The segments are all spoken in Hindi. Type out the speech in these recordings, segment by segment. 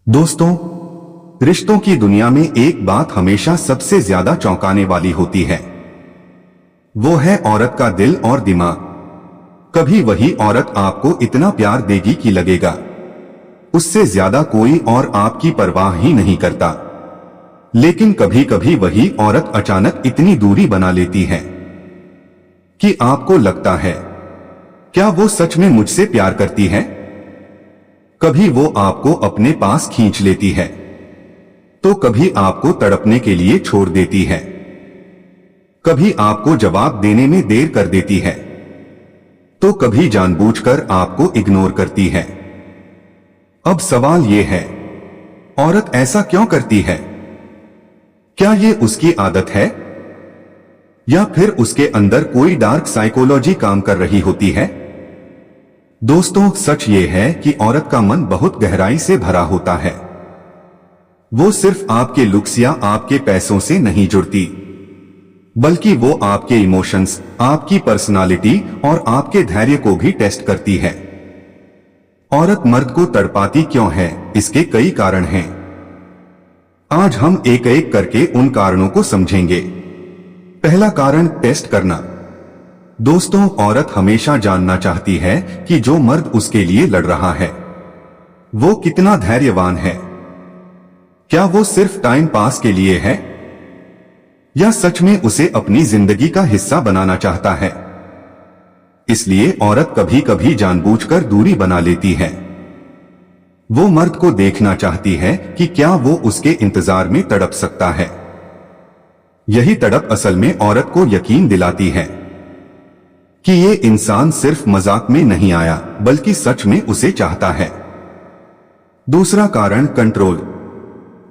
दोस्तों, रिश्तों की दुनिया में एक बात हमेशा सबसे ज्यादा चौंकाने वाली होती है। वो है औरत का दिल और दिमाग। कभी वही औरत आपको इतना प्यार देगी कि लगेगा उससे ज्यादा कोई और आपकी परवाह ही नहीं करता। लेकिन कभी कभी वही औरत अचानक इतनी दूरी बना लेती है कि आपको लगता है, क्या वो सच में मुझसे प्यार करती है? कभी वो आपको अपने पास खींच लेती है, तो कभी आपको तड़पने के लिए छोड़ देती है। कभी आपको जवाब देने में देर कर देती है, तो कभी जानबूझकर आपको इग्नोर करती है। अब सवाल ये है, औरत ऐसा क्यों करती है? क्या ये उसकी आदत है, या फिर उसके अंदर कोई डार्क साइकोलॉजी काम कर रही होती है? दोस्तों, सच ये है कि औरत का मन बहुत गहराई से भरा होता है। वो सिर्फ आपके लुक्स या आपके पैसों से नहीं जुड़ती, बल्कि वो आपके इमोशंस, आपकी पर्सनालिटी और आपके धैर्य को भी टेस्ट करती है। औरत मर्द को तड़पाती क्यों है? इसके कई कारण हैं। आज हम एक एक करके उन कारणों को समझेंगे। पहला कारण, टेस्ट करना। दोस्तों, औरत हमेशा जानना चाहती है कि जो मर्द उसके लिए लड़ रहा है वो कितना धैर्यवान है। क्या वो सिर्फ टाइम पास के लिए है, या सच में उसे अपनी जिंदगी का हिस्सा बनाना चाहता है? इसलिए औरत कभी कभी जानबूझकर दूरी बना लेती है। वो मर्द को देखना चाहती है कि क्या वो उसके इंतजार में तड़प सकता है। यही तड़प असल में औरत को यकीन दिलाती है कि ये इंसान सिर्फ मजाक में नहीं आया, बल्कि सच में उसे चाहता है। दूसरा कारण, कंट्रोल।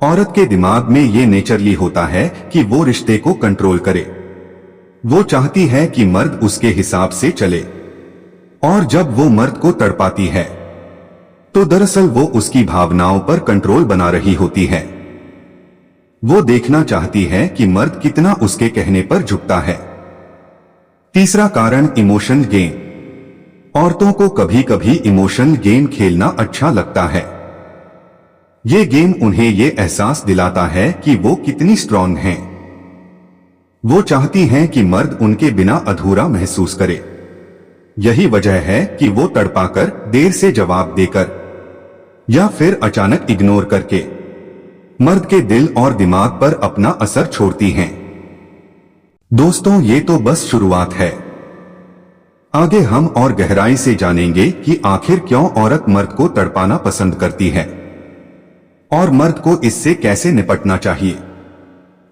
औरत के दिमाग में ये नेचरली होता है कि वो रिश्ते को कंट्रोल करे। वो चाहती है कि मर्द उसके हिसाब से चले, और जब वो मर्द को तड़पाती है तो दरअसल वो उसकी भावनाओं पर कंट्रोल बना रही होती है। वो देखना चाहती है कि मर्द कितना उसके कहने पर झुकता है। तीसरा कारण, इमोशन गेम। औरतों को कभी कभी इमोशन गेम खेलना अच्छा लगता है। ये गेम उन्हें ये एहसास दिलाता है कि वो कितनी स्ट्रांग हैं। वो चाहती हैं कि मर्द उनके बिना अधूरा महसूस करे। यही वजह है कि वो तड़पाकर, देर से जवाब देकर या फिर अचानक इग्नोर करके मर्द के दिल और दिमाग पर अपना असर छोड़ती हैं। दोस्तों, ये तो बस शुरुआत है। आगे हम और गहराई से जानेंगे कि आखिर क्यों औरत मर्द को तड़पाना पसंद करती है और मर्द को इससे कैसे निपटना चाहिए।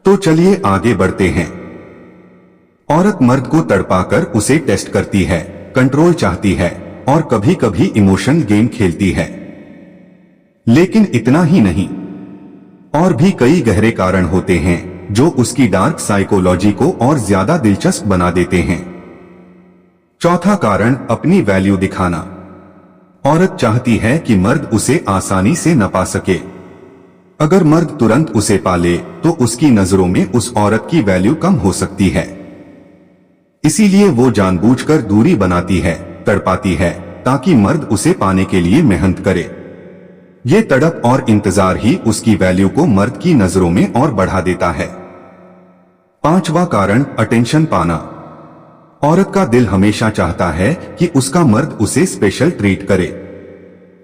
तो चलिए आगे बढ़ते हैं। औरत मर्द को तड़पाकर उसे टेस्ट करती है, कंट्रोल चाहती है और कभी कभी इमोशन गेम खेलती है। लेकिन इतना ही नहीं, और भी कई गहरे कारण होते हैं जो उसकी डार्क साइकोलॉजी को और ज्यादा दिलचस्प बना देते हैं। चौथा कारण, अपनी वैल्यू दिखाना। औरत चाहती है कि मर्द उसे आसानी से न पा सके। अगर मर्द तुरंत उसे पाले तो उसकी नजरों में उस औरत की वैल्यू कम हो सकती है। इसीलिए वो जानबूझकर दूरी बनाती है, तड़पाती है, ताकि मर्द उसे पाने के लिए मेहनत करे। ये तड़प और इंतजार ही उसकी वैल्यू को मर्द की नजरों में और बढ़ा देता है। पांचवा कारण, अटेंशन पाना। औरत का दिल हमेशा चाहता है कि उसका मर्द उसे स्पेशल ट्रीट करे।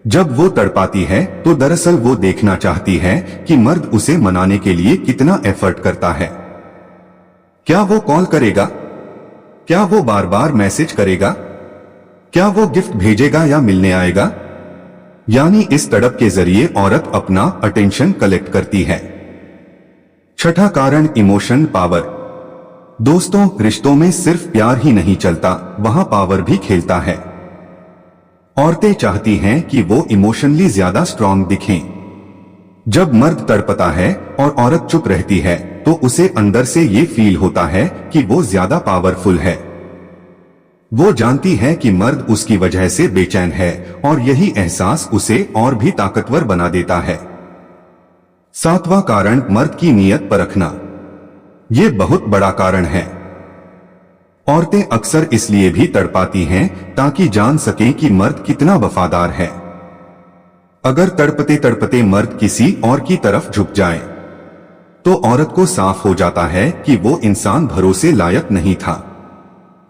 जब वो तड़पाती है तो दरअसल वो देखना चाहती है कि मर्द उसे मनाने के लिए कितना एफर्ट करता है। क्या वो कॉल करेगा? क्या वो बार बार मैसेज करेगा? क्या वो गिफ्ट भेजेगा या मिलने आएगा? यानी इस तड़प के जरिए औरत अपना अटेंशन कलेक्ट करती है। छठा कारण, इमोशन पावर। दोस्तों, रिश्तों में सिर्फ प्यार ही नहीं चलता, वहां पावर भी खेलता है। औरतें चाहती हैं कि वो इमोशनली ज्यादा स्ट्रांग दिखें। जब मर्द तड़पता है और औरत चुप रहती है तो उसे अंदर से ये फील होता है कि वो ज्यादा पावरफुल है। वो जानती है कि मर्द उसकी वजह से बेचैन है, और यही एहसास उसे और भी ताकतवर बना देता है। सातवां कारण, मर्द की नीयत परखना। ये बहुत बड़ा कारण है। औरतें अक्सर इसलिए भी तड़पाती हैं ताकि जान सकें कि मर्द कितना वफादार है। अगर तड़पते तड़पते मर्द किसी और की तरफ झुक जाए तो औरत को साफ हो जाता है कि वो इंसान भरोसे लायक नहीं था।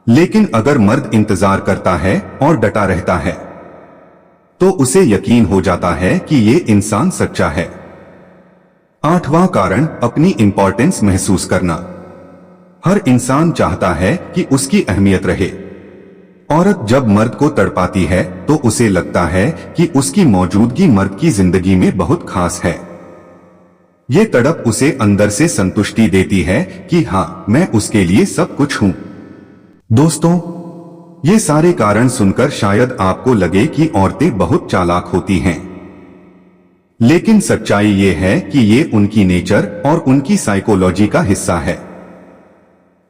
लेकिन अगर मर्द इंतजार करता है और डटा रहता है तो उसे यकीन हो जाता है कि ये इंसान सच्चा है। 8वां कारण, अपनी इंपॉर्टेंस महसूस करना। हर इंसान चाहता है कि उसकी अहमियत रहे। औरत जब मर्द को तड़पाती है तो उसे लगता है कि उसकी मौजूदगी मर्द की जिंदगी में बहुत खास है। ये तड़प उसे अंदर से संतुष्टि देती है कि हाँ, मैं उसके लिए सब कुछ हूं। दोस्तों, ये सारे कारण सुनकर शायद आपको लगे कि औरतें बहुत चालाक होती हैं, लेकिन सच्चाई ये है कि ये उनकी नेचर और उनकी साइकोलॉजी का हिस्सा है।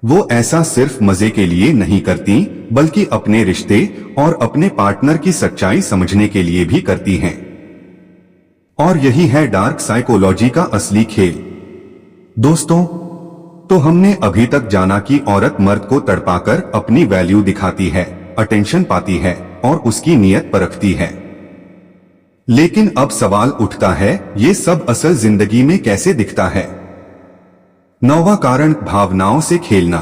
वो ऐसा सिर्फ मजे के लिए नहीं करती, बल्कि अपने रिश्ते और अपने पार्टनर की सच्चाई समझने के लिए भी करती हैं। और यही है डार्क साइकोलॉजी का असली खेल। दोस्तों, तो हमने अभी तक जाना कि औरत मर्द को तड़पाकर अपनी वैल्यू दिखाती है, अटेंशन पाती है और उसकी नीयत परखती है। लेकिन अब सवाल उठता है, ये सब असल जिंदगी में कैसे दिखता है? 9वां कारण, भावनाओं से खेलना।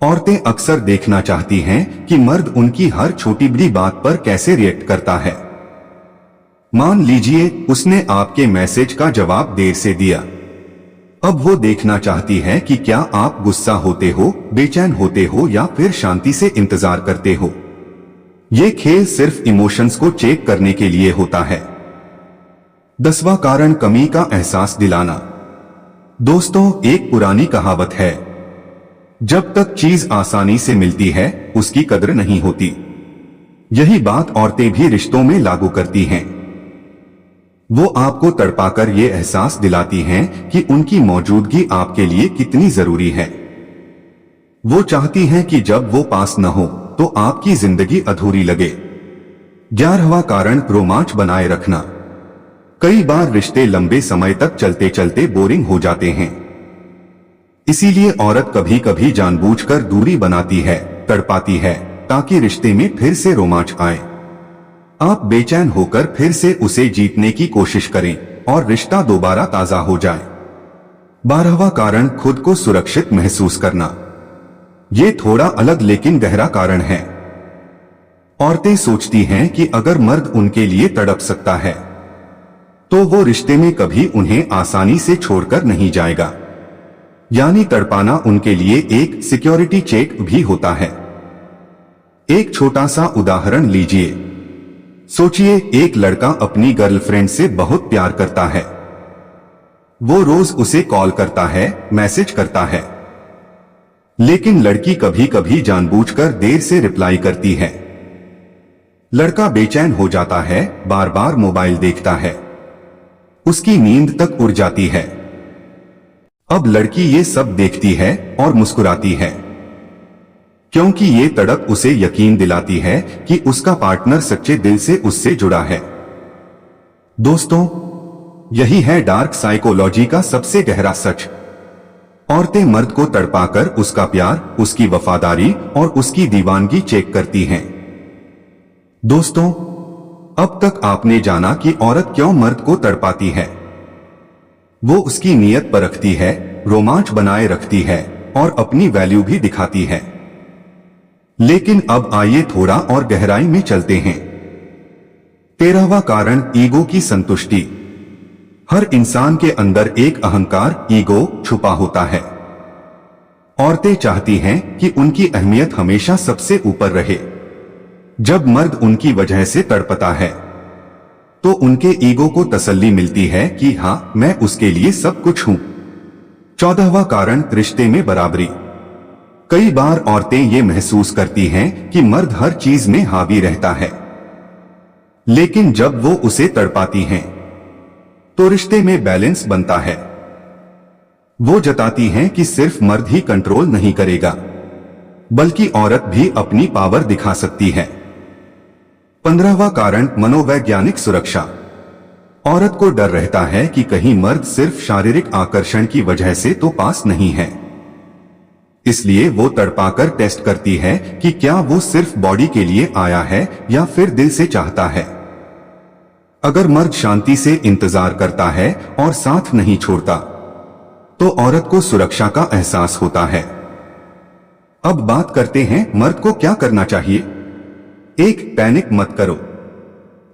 औरतें अक्सर देखना चाहती हैं कि मर्द उनकी हर छोटी बड़ी बात पर कैसे रिएक्ट करता है। मान लीजिए उसने आपके मैसेज का जवाब देर से दिया। अब वो देखना चाहती है कि क्या आप गुस्सा होते हो, बेचैन होते हो या फिर शांति से इंतजार करते हो। ये खेल सिर्फ इमोशंस को चेक करने के लिए होता है। 10वां कारण, कमी का एहसास दिलाना। दोस्तों, एक पुरानी कहावत है, जब तक चीज आसानी से मिलती है उसकी कद्र नहीं होती। यही बात औरतें भी रिश्तों में लागू करती हैं। वो आपको तड़पाकर ये एहसास दिलाती हैं कि उनकी मौजूदगी आपके लिए कितनी जरूरी है। वो चाहती हैं कि जब वो पास न हो तो आपकी जिंदगी अधूरी लगे। 11वां कारण, रोमांच बनाए रखना। कई बार रिश्ते लंबे समय तक चलते चलते बोरिंग हो जाते हैं। इसीलिए औरत कभी कभी जानबूझकर दूरी बनाती है, तड़पाती है, ताकि रिश्ते में फिर से रोमांच आए। आप बेचैन होकर फिर से उसे जीतने की कोशिश करें और रिश्ता दोबारा ताजा हो जाए। 12वां कारण, खुद को सुरक्षित महसूस करना। ये थोड़ा अलग लेकिन गहरा कारण है। औरतें सोचती हैं कि अगर मर्द उनके लिए तड़प सकता है तो वो रिश्ते में कभी उन्हें आसानी से छोड़कर नहीं जाएगा। यानी तड़पाना उनके लिए एक सिक्योरिटी चेक भी होता है। एक छोटा सा उदाहरण लीजिए। सोचिए, एक लड़का अपनी गर्लफ्रेंड से बहुत प्यार करता है। वो रोज उसे कॉल करता है, मैसेज करता है, लेकिन लड़की कभी कभी जानबूझकर देर से रिप्लाई करती है। लड़का बेचैन हो जाता है, बार बार मोबाइल देखता है, उसकी नींद तक उड़ जाती है। अब लड़की ये सब देखती है और मुस्कुराती है, क्योंकि ये तड़प उसे यकीन दिलाती है कि उसका पार्टनर सच्चे दिल से उससे जुड़ा है। दोस्तों, यही है डार्क साइकोलॉजी का सबसे गहरा सच। औरतें मर्द को तड़पाकर उसका प्यार, उसकी वफादारी और उसकी दीवानगी चेक करती हैं। दोस्तों, अब तक आपने जाना कि औरत क्यों मर्द को तड़पाती है। वो उसकी नीयत परखती है, रोमांच बनाए रखती है और अपनी वैल्यू भी दिखाती है। लेकिन अब आइए थोड़ा और गहराई में चलते हैं। 13वां कारण, ईगो की संतुष्टि। हर इंसान के अंदर एक अहंकार, ईगो छुपा होता है। औरतें चाहती हैं कि उनकी अहमियत हमेशा सबसे ऊपर रहे। जब मर्द उनकी वजह से तड़पता है तो उनके ईगो को तसल्ली मिलती है कि हाँ, मैं उसके लिए सब कुछ हूं। 14वां कारण, रिश्ते में बराबरी। कई बार औरतें ये महसूस करती हैं कि मर्द हर चीज में हावी रहता है, लेकिन जब वो उसे तड़पाती हैं तो रिश्ते में बैलेंस बनता है। वो जताती हैं कि सिर्फ मर्द ही कंट्रोल नहीं करेगा, बल्कि औरत भी अपनी पावर दिखा सकती है। 15वां कारण, मनोवैज्ञानिक सुरक्षा। औरत को डर रहता है कि कहीं मर्द सिर्फ शारीरिक आकर्षण की वजह से तो पास नहीं है। इसलिए वो तड़पाकर टेस्ट करती है कि क्या वो सिर्फ बॉडी के लिए आया है या फिर दिल से चाहता है। अगर मर्द शांति से इंतजार करता है और साथ नहीं छोड़ता, तो औरत को सुरक्षा का एहसास होता है। अब बात करते हैं मर्द को क्या करना चाहिए। 1. पैनिक मत करो।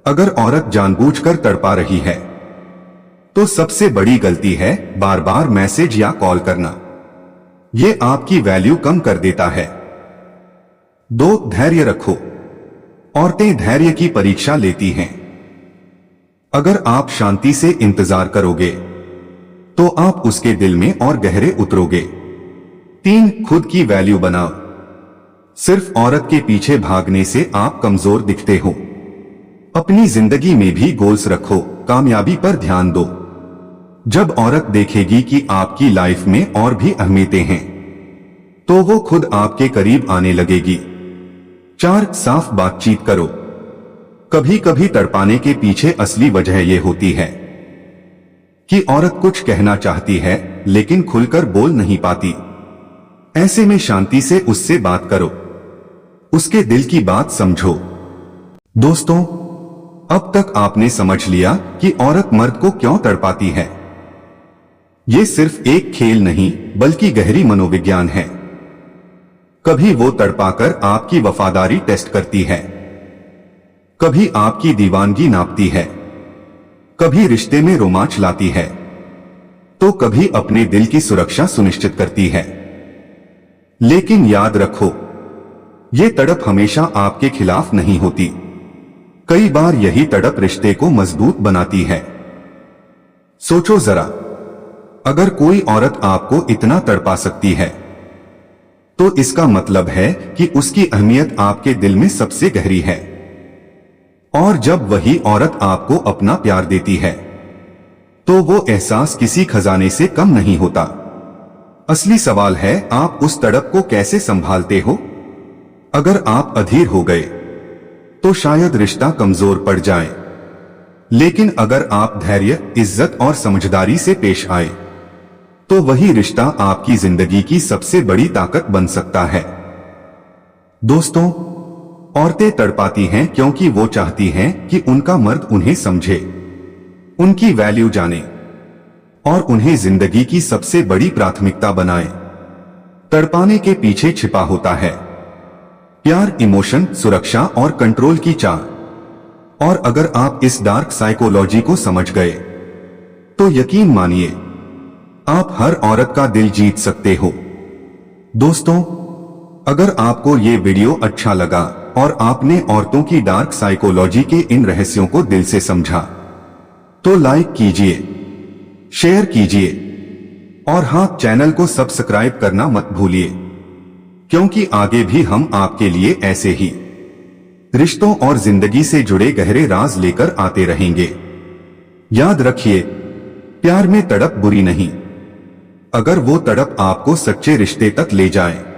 अगर औरत जानबूझकर तड़पा रही है, तो सबसे बड़ी गलती है बार बार मैसेज या कॉल करना। यह आपकी वैल्यू कम कर देता है। 2. धैर्य रखो। औरतें धैर्य की परीक्षा लेती हैं। अगर आप शांति से इंतजार करोगे, तो आप उसके दिल में और गहरे उतरोगे। 3. खुद की वैल्यू बनाओ। सिर्फ औरत के पीछे भागने से आप कमजोर दिखते हो। अपनी जिंदगी में भी गोल्स रखो, कामयाबी पर ध्यान दो। जब औरत देखेगी कि आपकी लाइफ में और भी अहमियतें हैं, तो वो खुद आपके करीब आने लगेगी। 4. साफ बातचीत करो। कभी कभी तड़पाने के पीछे असली वजह यह होती है कि औरत कुछ कहना चाहती है लेकिन खुलकर बोल नहीं पाती। ऐसे में शांति से उससे बात करो, उसके दिल की बात समझो। दोस्तों, अब तक आपने समझ लिया कि औरत मर्द को क्यों तड़पाती है। ये सिर्फ एक खेल नहीं, बल्कि गहरी मनोविज्ञान है। कभी वो तड़पाकर आपकी वफादारी टेस्ट करती है, कभी आपकी दीवानगी नापती है, कभी रिश्ते में रोमांच लाती है, तो कभी अपने दिल की सुरक्षा सुनिश्चित करती है। लेकिन याद रखो, ये तड़प हमेशा आपके खिलाफ नहीं होती। कई बार यही तड़प रिश्ते को मजबूत बनाती है। सोचो जरा, अगर कोई औरत आपको इतना तड़पा सकती है, तो इसका मतलब है कि उसकी अहमियत आपके दिल में सबसे गहरी है। और जब वही औरत आपको अपना प्यार देती है, तो वो एहसास किसी खजाने से कम नहीं होता। असली सवाल है, आप उस तड़प को कैसे संभालते हो। अगर आप अधीर हो गए, तो शायद रिश्ता कमजोर पड़ जाए। लेकिन अगर आप धैर्य, इज्जत और समझदारी से पेश आए, तो वही रिश्ता आपकी जिंदगी की सबसे बड़ी ताकत बन सकता है। दोस्तों, औरतें तड़पाती हैं क्योंकि वो चाहती हैं कि उनका मर्द उन्हें समझे, उनकी वैल्यू जाने और उन्हें जिंदगी की सबसे बड़ी प्राथमिकता बनाए। तड़पाने के पीछे छिपा होता है प्यार, इमोशन, सुरक्षा और कंट्रोल की चाह। और अगर आप इस डार्क साइकोलॉजी को समझ गए, तो यकीन मानिए, आप हर औरत का दिल जीत सकते हो। दोस्तों, अगर आपको ये वीडियो अच्छा लगा और आपने औरतों की डार्क साइकोलॉजी के इन रहस्यों को दिल से समझा, तो लाइक कीजिए, शेयर कीजिए और हाँ, चैनल को सब्सक्राइब करना मत भूलिए, क्योंकि आगे भी हम आपके लिए ऐसे ही रिश्तों और जिंदगी से जुड़े गहरे राज लेकर आते रहेंगे। याद रखिए, प्यार में तड़प बुरी नहीं, अगर वो तड़प आपको सच्चे रिश्ते तक ले जाए।